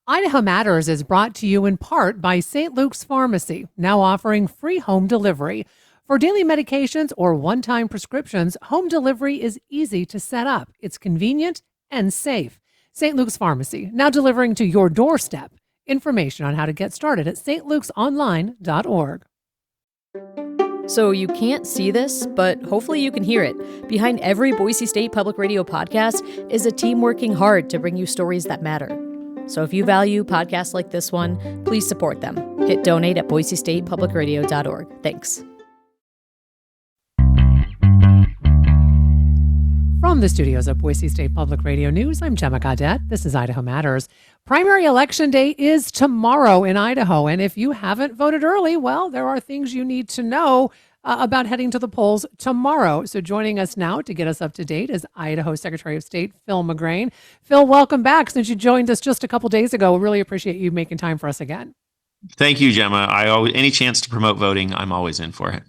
Idaho Matters is brought to you in part by St. Luke's Pharmacy, now offering free home delivery. For daily medications or one time prescriptions, home delivery is easy to set up. It's convenient and safe. St. Luke's Pharmacy, now delivering to your doorstep. Information on how to get started at stlukesonline.org. So you can't see this, but hopefully you can hear it. Behind every Boise State Public Radio podcast is a team working hard to bring you stories that matter. So if you value podcasts like this one, please support them. Hit donate at boisestatepublicradio.org. Thanks. From the studios of Boise State Public Radio News, I'm Gemma Gaudette. This is Idaho Matters. Primary election day is tomorrow in Idaho, and if you haven't voted early, well, there are things you need to know about heading to the polls tomorrow. So joining us now to get us up to date is Idaho Secretary of State Phil McGrain. Phil, welcome back. Since you joined us just a couple days ago, we really appreciate you making time for us again. Thank you, Gemma. Any chance to promote voting, I'm always in for it.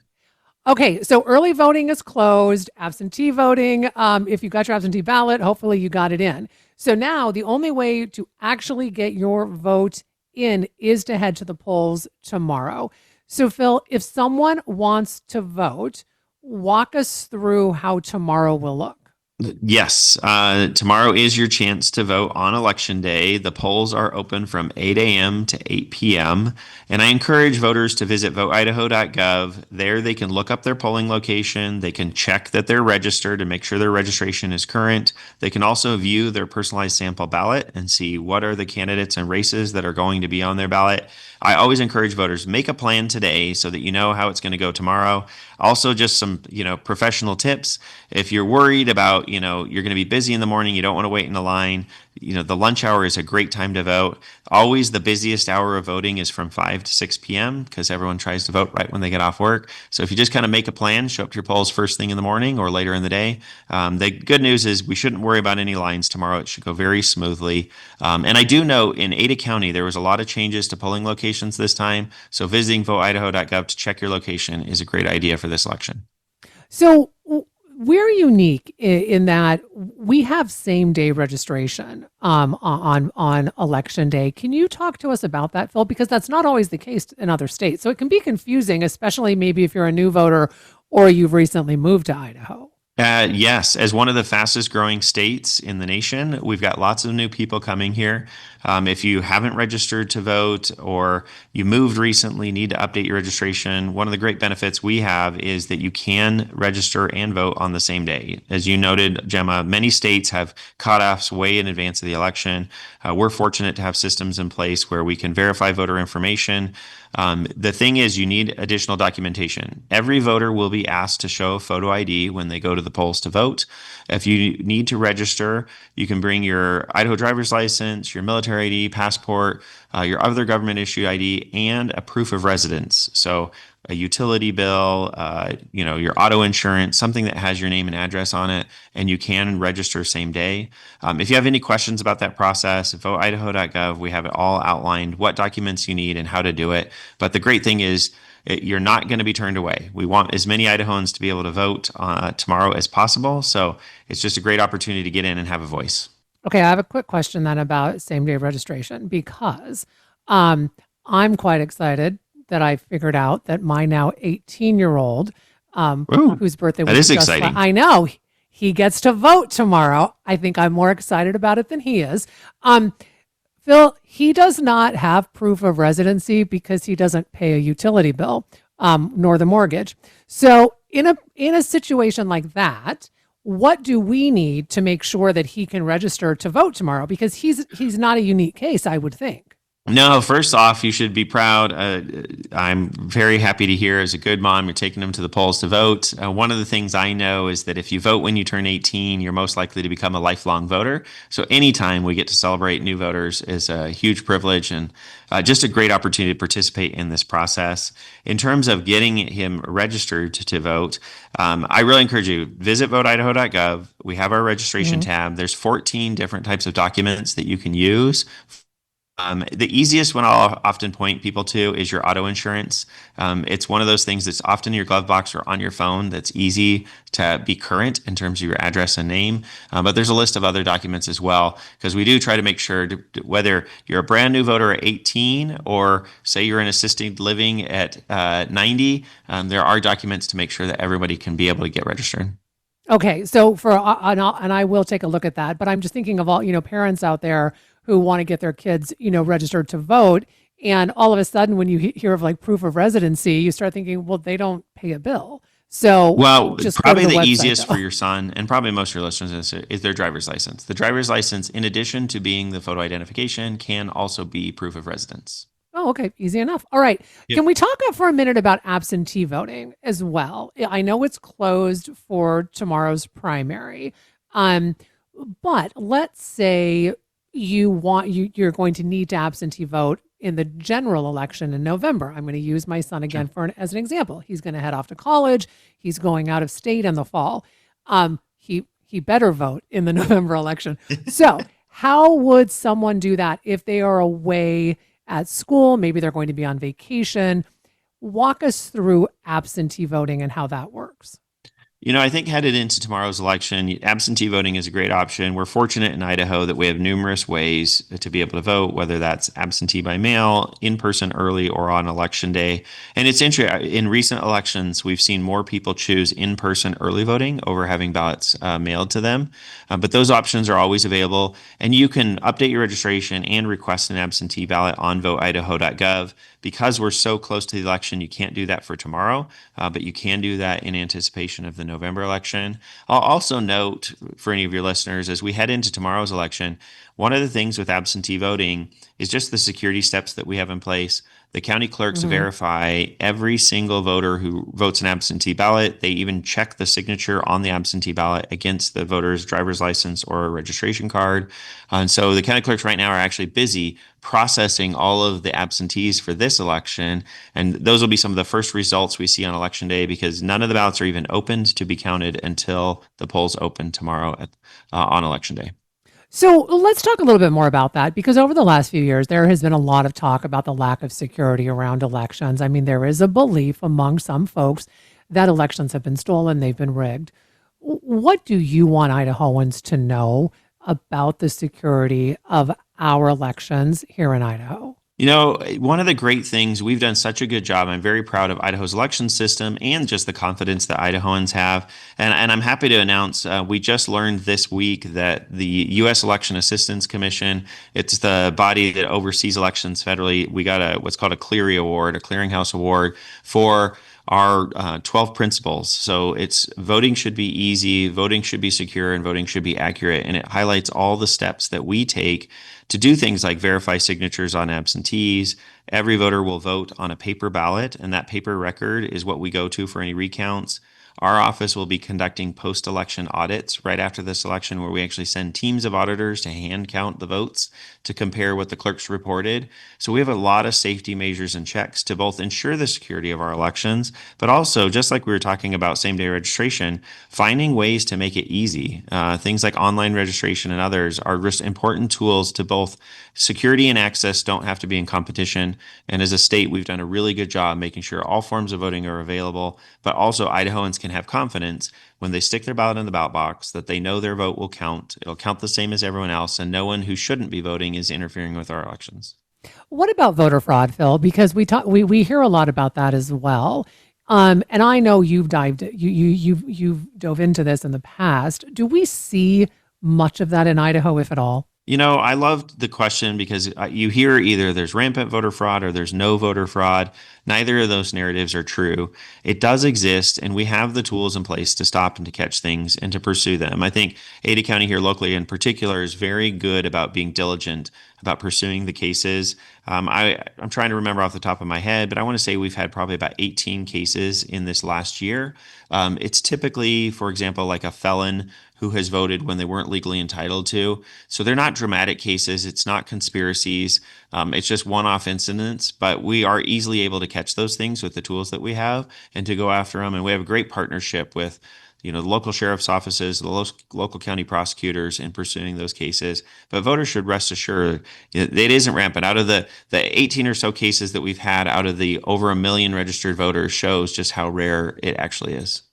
Okay, so early voting is closed. Absentee voting, if you got your absentee ballot, hopefully you got it in. So now the only way to actually get your vote in is to head to the polls tomorrow. So Phil, if someone wants to vote, walk us through how tomorrow will look. Yes, tomorrow is your chance to vote on Election Day. The polls are open from 8 a.m. to 8 p.m. And I encourage voters to visit voteidaho.gov. There they can look up their polling location. They can check that they're registered and make sure their registration is current. They can also view their personalized sample ballot and see what are the candidates and races that are going to be on their ballot. I always encourage voters, make a plan today so that you know how it's going to go tomorrow. Also, just some, professional tips. If you're worried about, you're going to be busy in the morning, you don't want to wait in the line, the lunch hour is a great time to vote. Always the busiest hour of voting is from 5 to 6 p.m. because everyone tries to vote right when they get off work. So if you just kind of make a plan, show up to your polls first thing in the morning or later in the day. The good news is we shouldn't worry about any lines tomorrow. It should go very smoothly. And I do know in Ada County, there was a lot of changes to polling locations this time. So visiting voteidaho.gov to check your location is a great idea for this election. So we're unique in that we have same day registration on election day. Can you talk to us about that, Phil? Because that's not always the case in other states. So it can be confusing, especially maybe if you're a new voter or you've recently moved to Idaho. Yes, as one of the fastest growing states in the nation, we've got lots of new people coming here. If you haven't registered to vote or you moved recently, need to update your registration, one of the great benefits we have is that you can register and vote on the same day. As you noted, Gemma, many states have cutoffs way in advance of the election. We're fortunate to have systems in place where we can verify voter information. The thing is, you need additional documentation. Every voter will be asked to show a photo ID when they go to the polls to vote. If you need to register, you can bring your Idaho driver's license, your military ID, passport, your other government issued ID, and a proof of residence. So a utility bill, your auto insurance, something that has your name and address on it, and you can register same day. If you have any questions about that process, voteidaho.gov, we have it all outlined, what documents you need and how to do it. But the great thing is, you're not going to be turned away. We want as many Idahoans to be able to vote tomorrow as possible. So it's just a great opportunity to get in and have a voice. Okay, I have a quick question then about same day registration because I'm quite excited that I figured out that my now 18-year-old, whose birthday was that is just exciting. I know he gets to vote tomorrow. I think I'm more excited about it than he is. Phil, he does not have proof of residency because he doesn't pay a utility bill, nor the mortgage. So in a situation like that, what do we need to make sure that he can register to vote tomorrow? Because he's not a unique case, I would think. No, first off, you should be proud. I'm very happy to hear as a good mom, you're taking them to the polls to vote. One of the things I know is that if you vote when you turn 18, you're most likely to become a lifelong voter. So anytime we get to celebrate new voters is a huge privilege and just a great opportunity to participate in this process. In terms of getting him registered to vote, I really encourage you, visit voteidaho.gov. We have our registration tab. There's 14 different types of documents that you can use The easiest one I'll often point people to is your auto insurance. It's one of those things that's often in your glove box or on your phone that's easy to be current in terms of your address and name. But there's a list of other documents as well, because we do try to make sure whether you're a brand new voter at 18 or say you're in assisted living at 90, there are documents to make sure that everybody can be able to get registered. Okay, so and I will take a look at that, but I'm just thinking of all, parents out there who want to get their kids, registered to vote, and all of a sudden when you hear of like proof of residency, you start thinking, well, they don't pay a bill. So Well, just go to probably the the website easiest for though. your son, and probably most of your listeners, is their driver's license. The driver's license, in addition to being the photo identification, can also be proof of residence. Oh, okay, easy enough. All right. Yep. Can we talk for a minute about absentee voting as well? I know it's closed for tomorrow's primary. Um, but let's say you're going to need to absentee vote in the general election in November. I'm going to use my son again Sure. as an example. He's going to head off to college. He's going out of state in the fall. He better vote in the November election. So, how would someone do that if they are away at school? Maybe they're going to be on vacation. Walk us through absentee voting and how that works. I think headed into tomorrow's election, absentee voting is a great option. We're fortunate in Idaho that we have numerous ways to be able to vote, whether that's absentee by mail, in person early, or on election day. And it's interesting, in recent elections, we've seen more people choose in person early voting over having ballots mailed to them. But those options are always available. And you can update your registration and request an absentee ballot on voteidaho.gov. Because we're so close to the election, you can't do that for tomorrow, but you can do that in anticipation of the November election. I'll also note for any of your listeners, as we head into tomorrow's election, one of the things with absentee voting is just the security steps that we have in place. The county clerks Mhm. verify every single voter who votes an absentee ballot. They even check the signature on the absentee ballot against the voter's driver's license or registration card. And so the county clerks right now are actually busy processing all of the absentees for this election. And those will be some of the first results we see on election day, because none of the ballots are even opened to be counted until the polls open tomorrow on election day. So let's talk a little bit more about that, because over the last few years, there has been a lot of talk about the lack of security around elections. I mean, there is a belief among some folks that elections have been stolen, they've been rigged. What do you want Idahoans to know about the security of our elections here in Idaho? One of the great things, we've done such a good job. I'm very proud of Idaho's election system and just the confidence that Idahoans have. And I'm happy to announce we just learned this week that the U.S. Election Assistance Commission, it's the body that oversees elections federally. We got what's called a Cleary Award, a clearinghouse award for our 12 principles. So it's voting should be easy, voting should be secure, and voting should be accurate. And it highlights all the steps that we take to do things like verify signatures on absentees. Every voter will vote on a paper ballot, and that paper record is what we go to for any recounts. Our office will be conducting post-election audits right after this election, where we actually send teams of auditors to hand count the votes to compare what the clerks reported. So we have a lot of safety measures and checks to both ensure the security of our elections, but also, just like we were talking about same-day registration, finding ways to make it easy. Things like online registration and others are just important tools to both security and access don't have to be in competition. And as a state, we've done a really good job making sure all forms of voting are available, but also Idahoans can have confidence when they stick their ballot in the ballot box that they know their vote will count. It'll count the same as everyone else, and no one who shouldn't be voting is interfering with our elections. What about voter fraud, Phil? Because we hear a lot about that as well. And I know you've dove into this in the past. Do we see much of that in Idaho, if at all? I loved the question because you hear either there's rampant voter fraud or there's no voter fraud. Neither of those narratives are true. It does exist, and we have the tools in place to stop and to catch things and to pursue them. I think Ada County here locally in particular is very good about being diligent about pursuing the cases. I'm trying to remember off the top of my head, but I want to say we've had probably about 18 cases in this last year. It's typically, for example, like a felon who has voted when they weren't legally entitled to. So they're not dramatic cases. It's not conspiracies. It's just one-off incidents, but we are easily able to catch those things with the tools that we have and to go after them. And we have a great partnership with the local sheriff's offices, the local county prosecutors in pursuing those cases. But voters should rest assured it isn't rampant. Out of the 18 or so cases that we've had out of the over a million registered voters shows just how rare it actually is.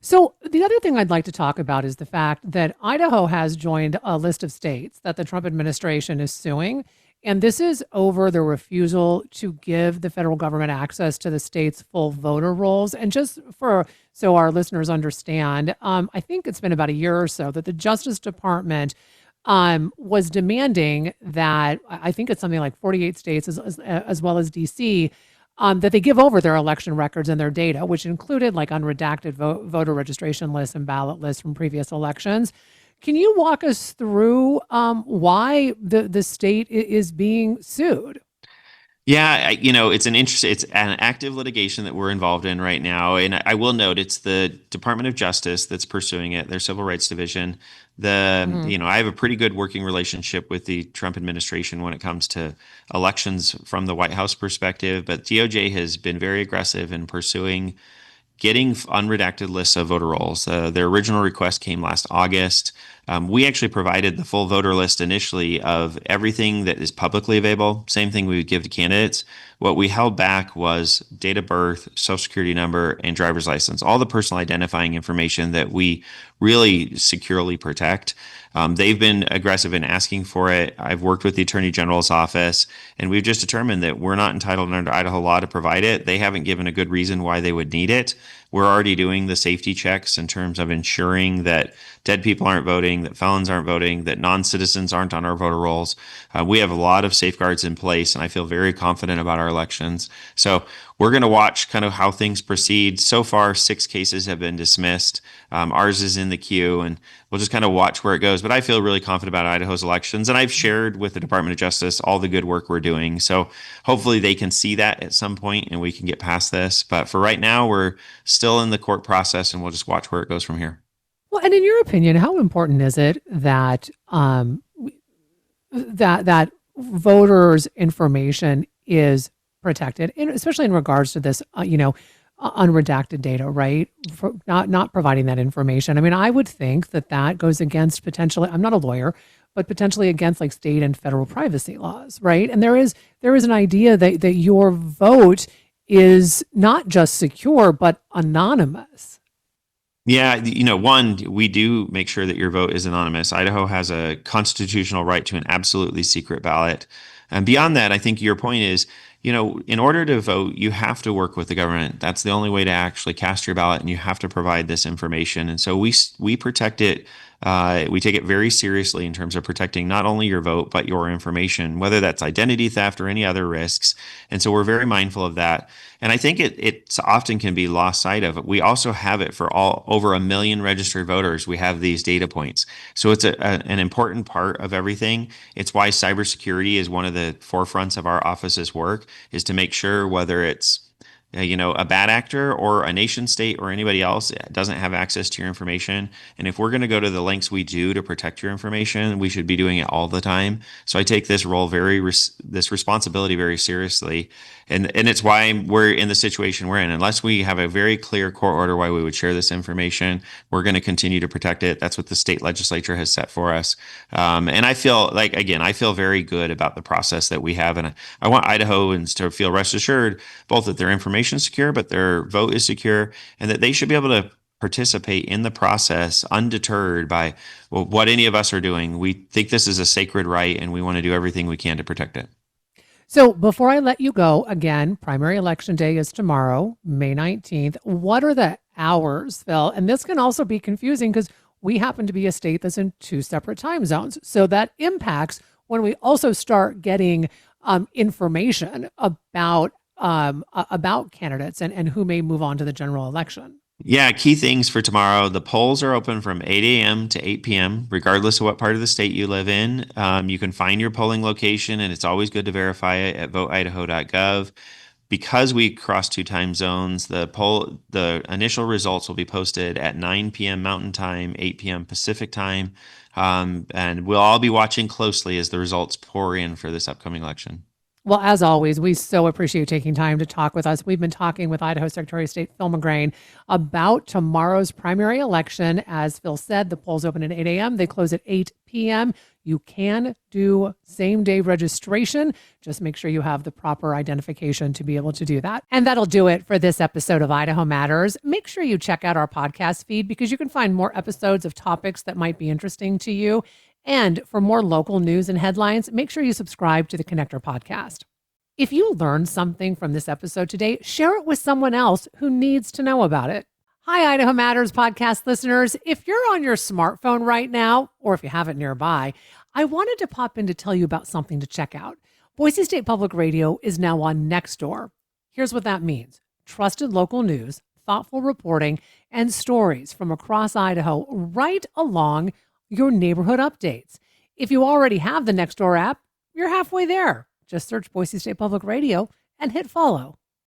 So, the other thing I'd like to talk about is the fact that Idaho has joined a list of states that the Trump administration is suing. And this is over the refusal to give the federal government access to the state's full voter rolls. And just for so our listeners understand, I think it's been about a year or so that the Justice Department was demanding that I think it's something like 48 states as well as DC that they give over their election records and their data, which included like unredacted voter registration lists and ballot lists from previous elections. Can you walk us through why the state is being sued? Yeah, it's an active litigation that we're involved in right now, and I will note it's the Department of Justice that's pursuing it, their Civil Rights Division. Mhm. I have a pretty good working relationship with the Trump administration when it comes to elections from the White House perspective, but DOJ has been very aggressive in pursuing getting unredacted lists of voter rolls. Their original request came last August. We actually provided the full voter list initially of everything that is publicly available, same thing we would give to candidates. What we held back was date of birth, social security number, and driver's license, all the personal identifying information that we really securely protect. They've been aggressive in asking for it. I've worked with the Attorney General's office, and we've just determined that we're not entitled under Idaho law to provide it. They haven't given a good reason why they would need it. We're already doing the safety checks in terms of ensuring that dead people aren't voting, that felons aren't voting, that non-citizens aren't on our voter rolls. We have a lot of safeguards in place, and I feel very confident about our elections. So we're going to watch kind of how things proceed. So far, 6 cases have been dismissed. Ours is in the queue, and we'll just kind of watch where it goes. But I feel really confident about Idaho's elections, and I've shared with the Department of Justice all the good work we're doing. So hopefully they can see that at some point, and we can get past this. But for right now, we're still in the court process, and we'll just watch where it goes from here. Well, and in your opinion, how important is it that that voters' information is protected, and especially in regards to this, unredacted data, right? For not providing that information. I mean, I would think that that goes against potentially. I'm not a lawyer, but potentially against like state and federal privacy laws, right? And there is an idea that your vote is not just secure but anonymous. Yeah, one, we do make sure that your vote is anonymous. Idaho has a constitutional right to an absolutely secret ballot. And beyond that, I think your point is, in order to vote, you have to work with the government. That's the only way to actually cast your ballot, and you have to provide this information. And so we protect it. We take it very seriously in terms of protecting not only your vote, but your information, whether that's identity theft or any other risks. And so we're very mindful of that. And I think it often can be lost sight of. We also have it for all over a million registered voters. We have these data points. So it's an important part of everything. It's why cybersecurity is one of the forefronts of our office's work, is to make sure whether it's a bad actor or a nation state or anybody else doesn't have access to your information. And if we're going to go to the lengths we do to protect your information, we should be doing it all the time. So I take this role this responsibility very seriously. And it's why we're in the situation we're in. Unless we have a very clear court order why we would share this information, we're going to continue to protect it. That's what the state legislature has set for us. And I feel like, again, I feel very good about the process that we have. And I want Idahoans to feel rest assured, both that their information is secure, but their vote is secure, and that they should be able to participate in the process undeterred by what any of us are doing. We think this is a sacred right, and we want to do everything we can to protect it. So before I let you go, again, primary election day is tomorrow, May 19th. What are the hours, Phil? And this can also be confusing because we happen to be a state that's in 2 separate time zones. So that impacts when we also start getting information about candidates and who may move on to the general election. Yeah, key things for tomorrow. The polls are open from 8 a.m. to 8 p.m., regardless of what part of the state you live in. You can find your polling location, and it's always good to verify it at voteidaho.gov. Because we cross 2 time zones, the initial results will be posted at 9 p.m. Mountain Time, 8 p.m. Pacific Time. And we'll all be watching closely as the results pour in for this upcoming election. Well, as always, we so appreciate you taking time to talk with us. We've been talking with Idaho Secretary of State Phil McGrain about tomorrow's primary election. As Phil said, the polls open at 8 a.m. They close at 8 p.m. You can do same-day registration. Just make sure you have the proper identification to be able to do that. And that'll do it for this episode of Idaho Matters. Make sure you check out our podcast feed because you can find more episodes of topics that might be interesting to you. And for more local news and headlines, make sure you subscribe to the Connector podcast. If you learned something from this episode today, share it with someone else who needs to know about it. Hi, Idaho Matters podcast listeners. If you're on your smartphone right now, or if you have it nearby, I wanted to pop in to tell you about something to check out. Boise State Public Radio is now on Nextdoor. Here's what that means. Trusted local news, thoughtful reporting, and stories from across Idaho right along your neighborhood updates. If you already have the Nextdoor app, you're halfway there. Just search Boise State Public Radio and hit follow.